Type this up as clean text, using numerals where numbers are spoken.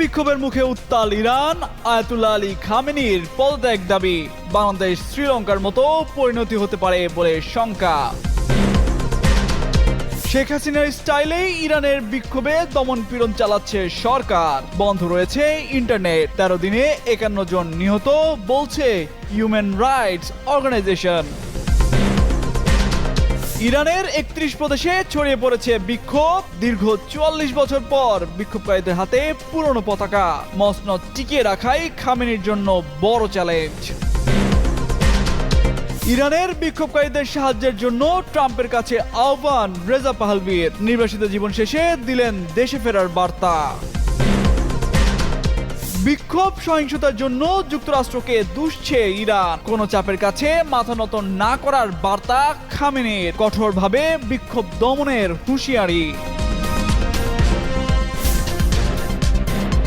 বিক্ষোভের মুখে উত্তাল ইরান, আয়াতুল্লাহ আলী খামেনির পদত্যাগ দাবি। বাংলাদেশ শ্রীলঙ্কার মতো পরিণতি হতে পারে বলে শঙ্কা। শেখ হাসিনার স্টাইলেই ইরানের বিক্ষোভে দমন পীড়ন চালাচ্ছে সরকার। বন্ধ রয়েছে ইন্টারনেট, 13 দিনে 51 জন নিহত বলছে হিউম্যান রাইটস অর্গানাইজেশন। ইরানের 31 প্রদেশে ছড়িয়ে পড়েছে বিক্ষোভ। দীর্ঘ 44 বছর পর বিক্ষোভকারীদের হাতে পুরনো পতাকা। মসনদ টিকিয়ে রাখাই খামেনির জন্য বড় চ্যালেঞ্জ। ইরানের বিক্ষোভকারীদের সাহায্যের জন্য ট্রাম্পের কাছে আহ্বান রেজা পাহলভির। নির্বাসিত জীবন শেষে দিলেন দেশে ফেরার বার্তা। বিক্ষোভ সহিংসতার জন্য যুক্তরাষ্ট্রকে দুষছে ইরান। কোনো চাপের কাছে মাথা নত না করার বার্তা খামেনির। কঠোরভাবে বিক্ষোভ দমনের হুঁশিয়ারি।